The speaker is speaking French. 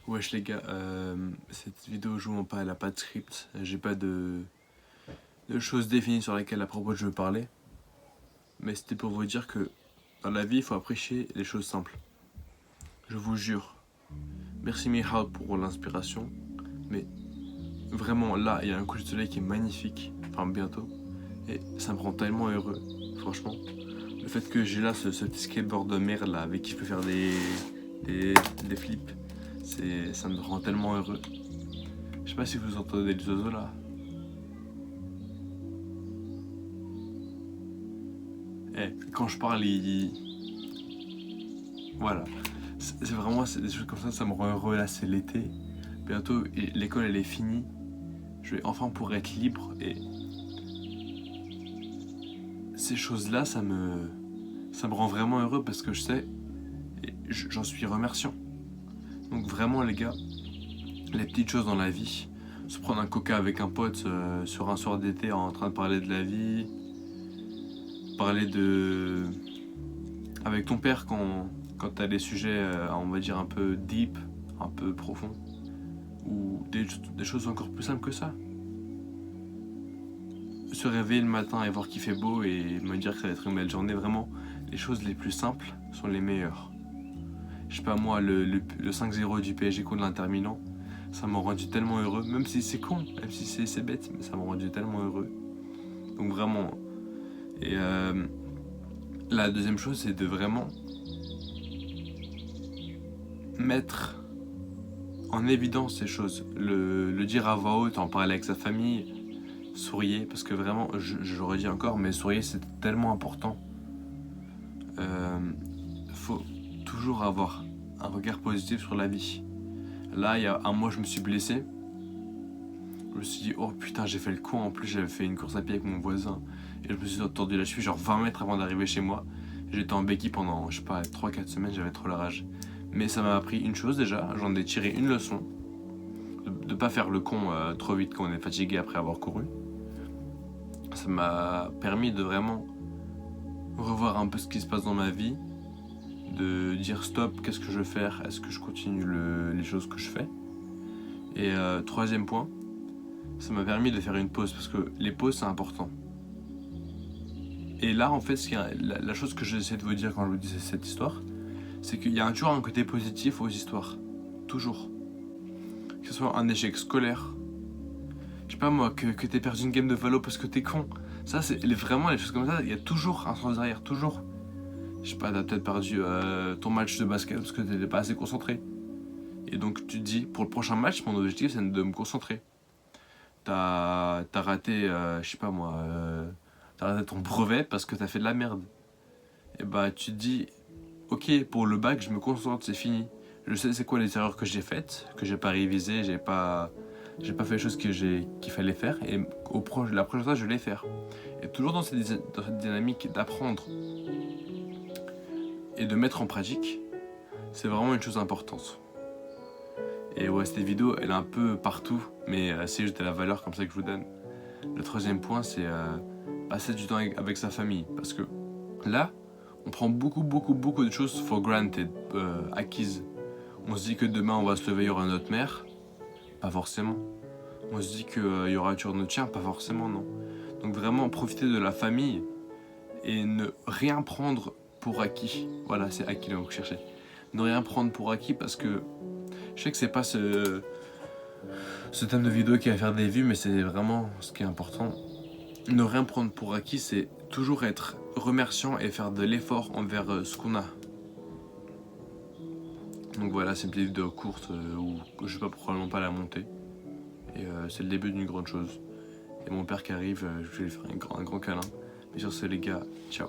Wesh les gars, cette vidéo elle a pas de script, j'ai pas de choses définies sur lesquelles à propos je veux parler. Mais c'était pour vous dire que dans la vie il faut apprécier les choses simples. Je vous jure. Merci Mihal pour l'inspiration. Mais vraiment là il y a un coucher de soleil qui est magnifique, enfin bientôt. Et ça me rend tellement heureux, franchement. Le fait que j'ai là ce petit skateboard de merde là avec qui je peux faire des flips. Ça me rend tellement heureux. Je sais pas si vous entendez les oiseaux là. Quand je parle, voilà. C'est vraiment des choses comme ça me rend heureux. Là, c'est l'été. Bientôt, l'école elle est finie. Je vais enfin pouvoir être libre. Et ces choses-là, ça me rend vraiment heureux parce que je sais, et j'en suis remerciant. Donc vraiment les gars, les petites choses dans la vie, se prendre un coca avec un pote sur un soir d'été en train de parler de la vie, parler de avec ton père quand t'as des sujets on va dire un peu deep, un peu profonds, ou des choses encore plus simples que ça. Se réveiller le matin et voir qu'il fait beau et me dire que ça va être une belle journée, vraiment les choses les plus simples sont les meilleures. Je sais pas moi, le 5-0 du PSG contre l'Inter Milan, ça m'a rendu tellement heureux, même si c'est con, même si c'est bête, mais ça m'a rendu tellement heureux. Donc vraiment. Et la deuxième chose, c'est de vraiment mettre en évidence ces choses, le dire à voix haute, en parler avec sa famille, souriez, parce que vraiment, je le redis encore, mais souriez c'est tellement important. Faut toujours avoir un regard positif sur la vie. Là, il y a un mois, je me suis blessé. Je me suis dit, oh putain, j'ai fait le con. En plus, j'avais fait une course à pied avec mon voisin. Et je me suis tordu la cheville, genre 20 mètres avant d'arriver chez moi. J'étais en béquille pendant, je sais pas, 3-4 semaines, j'avais trop la rage. Mais ça m'a appris une chose déjà, j'en ai tiré une leçon. De pas faire le con trop vite quand on est fatigué après avoir couru. Ça m'a permis de vraiment revoir un peu ce qui se passe dans ma vie. De dire stop, qu'est-ce que je veux faire? Est-ce que je continue les choses que je fais? Et troisième point, ça m'a permis de faire une pause parce que les pauses c'est important. Et là en fait, la chose que j'essaie de vous dire quand je vous dis cette histoire, c'est qu'il y a toujours un côté positif aux histoires. Toujours. Que ce soit un échec scolaire, je sais pas moi, que t'aies perdu une game de Valo parce que t'es con. Ça c'est vraiment les choses comme ça, il y a toujours un sens derrière, toujours. Je sais pas, t'as peut-être perdu ton match de basket parce que t'étais pas assez concentré. Et donc tu te dis, pour le prochain match, mon objectif c'est de me concentrer. T'as raté, je sais pas moi, t'as raté ton brevet parce que t'as fait de la merde. Et bah tu te dis, ok, pour le bac, je me concentre, c'est fini. Je sais c'est quoi les erreurs que j'ai faites, que j'ai pas révisé, j'ai pas fait les choses qu'il fallait faire. Et la prochaine fois, je vais les faire. Et toujours dans cette dynamique d'apprendre et de mettre en pratique, c'est vraiment une chose importante. Et ouais, cette vidéo, elle est un peu partout, mais c'est juste de la valeur comme ça que je vous donne. Le troisième point, c'est passer du temps avec sa famille. Parce que là, on prend beaucoup de choses for granted, acquises. On se dit que demain, on va se lever, il y aura notre mère. Pas forcément. On se dit qu'il y aura toujours notre chien. Pas forcément, non. Donc vraiment, profiter de la famille et ne rien prendre pour acquis. Voilà, c'est acquis le mot que je cherchais. Ne rien prendre pour acquis parce que je sais que c'est pas ce thème de vidéo qui va faire des vues, mais c'est vraiment ce qui est important. Ne rien prendre pour acquis, c'est toujours être remerciant et faire de l'effort envers ce qu'on a. Donc voilà, c'est une petite vidéo courte où je vais probablement pas la monter. Et c'est le début d'une grande chose. Et mon père qui arrive, je vais lui faire un grand câlin. Mais sur ce les gars, ciao.